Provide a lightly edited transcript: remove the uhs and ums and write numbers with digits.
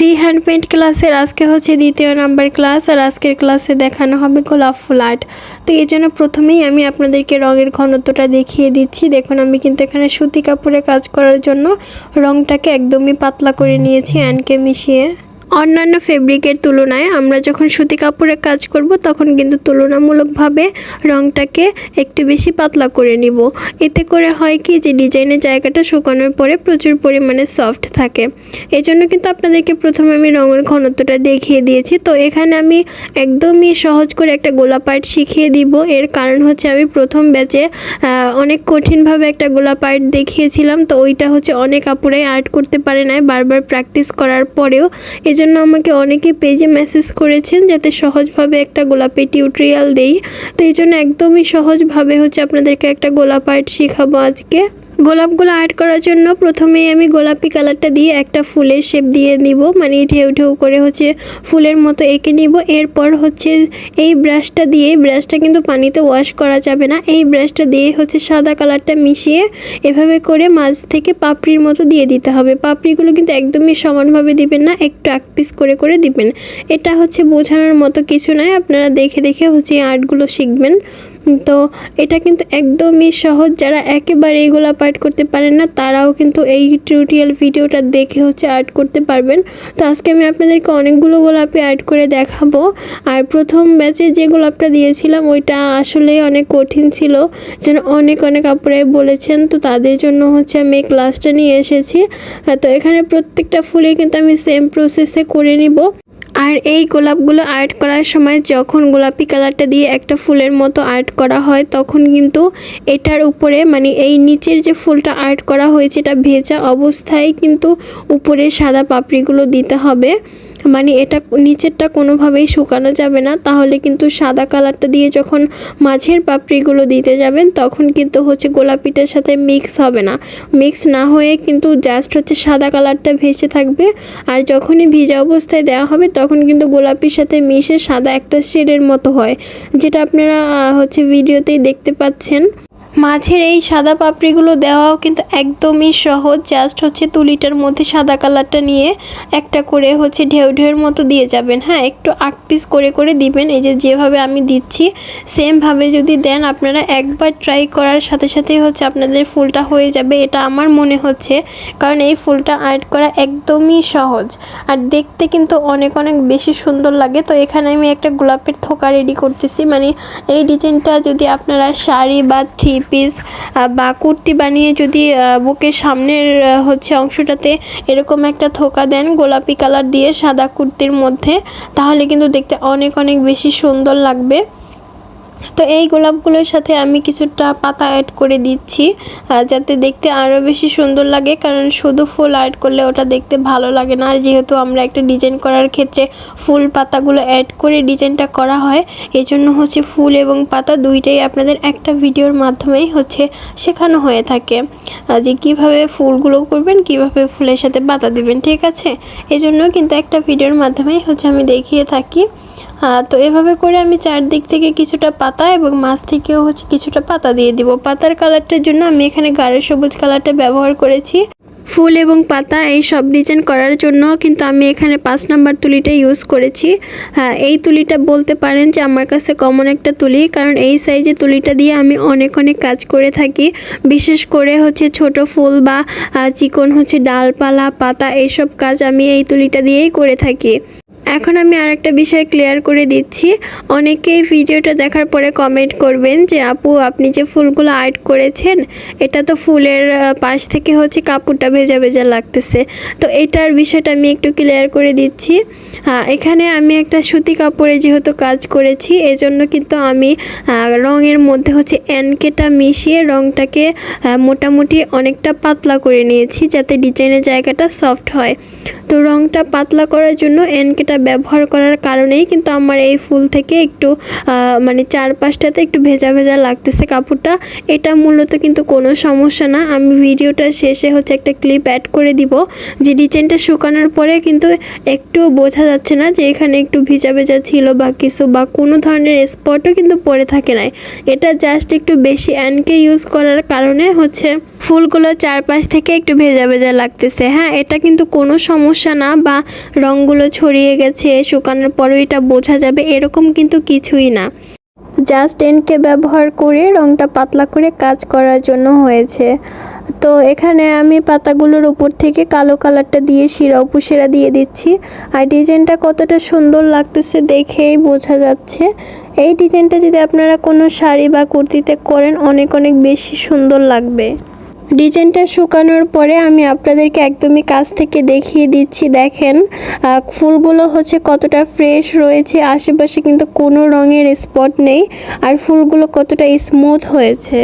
Free hand paint ক্লাসের আজকে হচ্ছে দ্বিতীয় নাম্বার ক্লাস। আর আজকের ক্লাসে দেখানো হবে গোলাপ ফুল আর্ট। তো এই জন্য প্রথমেই আমি আপনাদেরকে রঙের ঘনত্বটা দেখিয়ে দিচ্ছি। দেখুন আমি কিন্তু এখানে সুতি কাপড়ে কাজ করার জন্য রঙটাকে একদমই পাতলা করে নিয়েছি অ্যানকে মিশিয়ে। অন্যান্য ফেব্রিকের তুলনায় আমরা যখন সুতি কাপড়ে কাজ করব তখন কিন্তু তুলনামূলকভাবে রঙটাকে একটু বেশি পাতলা করে নিব। এতে করে হয় কি যে ডিজাইনের জায়গাটা শুকানোর পরে প্রচুর পরিমাণে সফট থাকে। এই জন্য কিন্তু আপনাদেরকে প্রথমে আমি রঙের ঘনত্বটা দেখিয়ে দিয়েছি। তো এখানে আমি একদমই সহজ করে একটা গোলাপ আর্ট শিখিয়ে দিব। এর কারণ হচ্ছে আমি প্রথম ব্যাচে অনেক কঠিনভাবে একটা গোলাপ আর্ট দেখিয়েছিলাম। তো ওইটা হচ্ছে অনেক আপুরাই আর্ট করতে পারে না বারবার প্র্যাকটিস করার পরেও। জন্য আমাকে অনেকে পেজে মেসেজ করেছেন যাতে সহজভাবে একটা গোলাপের টিউটোরিয়াল দেই। তো এই জন্য একদমই সহজভাবে হচ্ছে আপনাদেরকে একটা গোলাপ আর্ট শেখাবো আজকে। গোলাপগুলো আর্ট করার জন্য প্রথমেই আমি গোলাপি কালারটা দিয়ে একটা ফুলের শেপ দিয়ে নিব, মানে ঢেউ ঢেউ করে হচ্ছে ফুলের মতো এঁকে নিব। এরপর হচ্ছে এই ব্রাশটা দিয়ে, ব্রাশটা কিন্তু পানিতে ওয়াশ করা যাবে না, এই ব্রাশটা দিয়ে হচ্ছে সাদা কালারটা মিশিয়ে এভাবে করে মাঝ থেকে পাপড়ির মতো দিয়ে দিতে হবে। পাপড়িগুলো কিন্তু একদমই সমানভাবে দিবেন না, একটু এক পিস করে করে দিবেন। এটা হচ্ছে বোঝানোর মতো কিছু নয়, আপনারা দেখে দেখে হচ্ছে এই আর্টগুলো শিখবেন। তো এটা কিন্তু একদমই সহজ, যারা একেবারে এই গোলাপ আর্ট করতে পারেন না তারাও কিন্তু এই টিউটোরিয়াল ভিডিওটা দেখে হচ্ছে আর্ট করতে পারবেন। তো আজকে আমি আপনাদেরকে অনেকগুলো গোলাপে আর্ট করে দেখাবো। আর প্রথম ব্যাচে যে গোলাপটা দিয়েছিলাম ওইটা আসলে অনেক কঠিন ছিল, যেন অনেক আপুরাই বলেছেন। তো তাদের জন্য হচ্ছে আমি এই ক্লাসটা নিয়ে এসেছি। তো এখানে প্রত্যেকটা ফুলে কিন্তু আমি সেম প্রসেসে করে নিব। আর এই গোলাপগুলো আর্ট করার সময় যখন গোলাপি কালারটা দিয়ে একটা ফুলের মতো আর্ট করা হয় তখন কিন্তু এটার উপরে, মানে এই নিচের যে ফুলটা আর্ট করা হয়েছে এটা ভেজা অবস্থায় কিন্তু উপরে সাদা পাপড়িগুলো দিতে হবে। মানে এটা নিচেরটা কোনোভাবেই শুকানো যাবে না, তাহলে কিন্তু সাদা কালারটা দিয়ে যখন মাঝের পাপড়িগুলো দিতে যাবেন তখন কিন্তু হচ্ছে গোলাপিটার সাথে মিক্স হবে না। মিক্স না হয়ে কিন্তু জাস্ট হচ্ছে সাদা কালারটা ভেসে থাকবে। আর যখনই ভিজা অবস্থায় দেওয়া হবে তখন কিন্তু গোলাপির সাথে মিশে সাদা একটা শেডের মতো হয়, যেটা আপনারা হচ্ছে ভিডিওতেই দেখতে পাচ্ছেন। মাঝের এই সাদা পাপড়িগুলো দেওয়াও কিন্তু একদমই সহজ, জাস্ট হচ্ছে তুলিটার মধ্যে সাদা কালারটা নিয়ে একটা করে হচ্ছে ঢেউ ঢেউয়ের মতো দিয়ে যাবেন। হ্যাঁ, একটু আক পিস করে করে দিবেন। এই যে যেভাবে আমি দিচ্ছি সেমভাবে যদি দেন আপনারা একবার ট্রাই করার সাথে সাথেই হচ্ছে আপনাদের ফুলটা হয়ে যাবে, এটা আমার মনে হচ্ছে। কারণ এই ফুলটা আর্ট করা একদমই সহজ আর দেখতে কিন্তু অনেক বেশি সুন্দর লাগে। তো এখানে আমি একটা গোলাপের থোকা রেডি করতেছি, মানে এই ডিজাইনটা যদি আপনারা শাড়ি বা থ্রি পিস বা কুর্তি বানিয়ে যদি বুকের সামনের হচ্ছে অংশটাতে এরকম একটা থোকা দেন গোলাপি কালার দিয়ে সাদা কুর্তির মধ্যে, তাহলে কিন্তু দেখতে অনেক বেশি সুন্দর লাগবে। তো এই গোলাপগুলোর সাথে আমি কিছুটা পাতা অ্যাড করে দিচ্ছি যাতে দেখতে আরও বেশি সুন্দর লাগে, কারণ শুধু ফুল অ্যাড করলে ওটা দেখতে ভালো লাগে না। আর যেহেতু আমরা একটা ডিজাইন করার ক্ষেত্রে ফুল পাতাগুলো অ্যাড করে ডিজাইনটা করা হয়, এই জন্য হচ্ছে ফুল এবং পাতা দুইটাই আপনাদের একটা ভিডিওর মাধ্যমেই হচ্ছে শেখানো হয়ে থাকে যে কিভাবে ফুলগুলো করবেন, কিভাবে ফুলের সাথে পাতা দিবেন। ঠিক আছে, এই জন্য কিন্তু একটা ভিডিওর মাধ্যমেই হচ্ছে আমি দেখিয়ে থাকি। তো এভাবে করে আমি চারদিক থেকে কিছুটা পাতা এবং মাছ থেকেও হচ্ছে কিছুটা পাতা দিয়ে দিব। পাতার কালারটার জন্য আমি এখানে গাঢ় সবুজ কালারটা ব্যবহার করেছি। ফুল এবং পাতা এই সব ডিজাইন করার জন্য কিন্তু আমি এখানে 5 নাম্বার তুলিটা ইউজ করেছি। এই তুলিটা বলতে পারেন যে আমার কাছে কমন একটা তুলি, কারণ এই সাইজের তুলিটা দিয়ে আমি অনেক কাজ করে থাকি। বিশেষ করে হচ্ছে ছোট ফুল বা চিকন হচ্ছে ডালপালা পাতা এইসব কাজ আমি এই তুলিটা দিয়েই করে থাকি। এখন আমি আরেকটা বিষয় ক্লিয়ার করে দিচ্ছি। অনেকেই ভিডিওটা দেখার পরে কমেন্ট করবেন যে আপু আপনি যে ফুলগুলো আর্ট করেছেন এটা তো ফুলের পাশ থেকে হচ্ছে কাপড়টা ভেজা ভেজা লাগতেছে। তো এটার বিষয়টা আমি একটু ক্লিয়ার করে দিচ্ছি। এখানে আমি একটা সুতি কাপড়ে যেহেতু কাজ করেছি এজন্য কিন্তু আমি রঙের মধ্যে হচ্ছে এনকেটা মিশিয়ে রঙটাকে মোটামুটি অনেকটা পাতলা করে নিয়েছি যাতে ডিজাইনের জায়গাটা সফট হয়। তো রঙটা পাতলা করার জন্য এনকেটা ব্যবহার করার কারণেই কিন্তু আমার এই ফুল থেকে একটু মানে চারপাশটাতে একটু ভেজা ভেজা লাগতেছে কাপড়টা। এটা মূলত কিন্তু কোনো সমস্যা না। আমি ভিডিওটা শেষে হচ্ছে একটা ক্লিপ অ্যাড করে দিব যে ডিজাইনটা শুকানোর পরে কিন্তু একটু বোঝা যাচ্ছে না যে এখানে একটু ভিজা ভেজা ছিল বা কিছু, বা কোনো ধরনের স্পটও কিন্তু পড়ে থাকে নাই। এটা জাস্ট একটু বেশি অ্যানকে ইউজ করার কারণে হচ্ছে ফুলগুলো চারপাশ থেকে একটু ভেজা ভেজা লাগতেছে। হ্যাঁ, এটা কিন্তু কোনো সমস্যা না, বা রঙগুলো ছড়িয়ে গেছে শুকানোর পরেও এটা বোঝা যাবে এরকম কিন্তু কিছুই না। জাস্ট এনকে ব্যবহার করে রঙটা পাতলা করে কাজ করার জন্য হয়েছে। তো এখানে আমি পাতাগুলোর উপর থেকে কালো কালারটা দিয়ে উপসেরা দিয়ে দিচ্ছি। আর ডিজাইনটা কতটা সুন্দর লাগতেছে দেখেই বোঝা যাচ্ছে। এই ডিজাইনটা যদি আপনারা কোনো শাড়ি বা কুর্তিতে করেন অনেক অনেক বেশি সুন্দর লাগবে। ডিজাইনটা শুকানোর পরে আমি আপনাদেরকে একদমই কাছ থেকে দেখিয়ে দিচ্ছি। দেখেন ফুলগুলো হচ্ছে কতটা ফ্রেশ রয়েছে, আশেপাশে কিন্তু কোনো রঙের স্পট নেই, আর ফুলগুলো কতটা স্মুথ হয়েছে।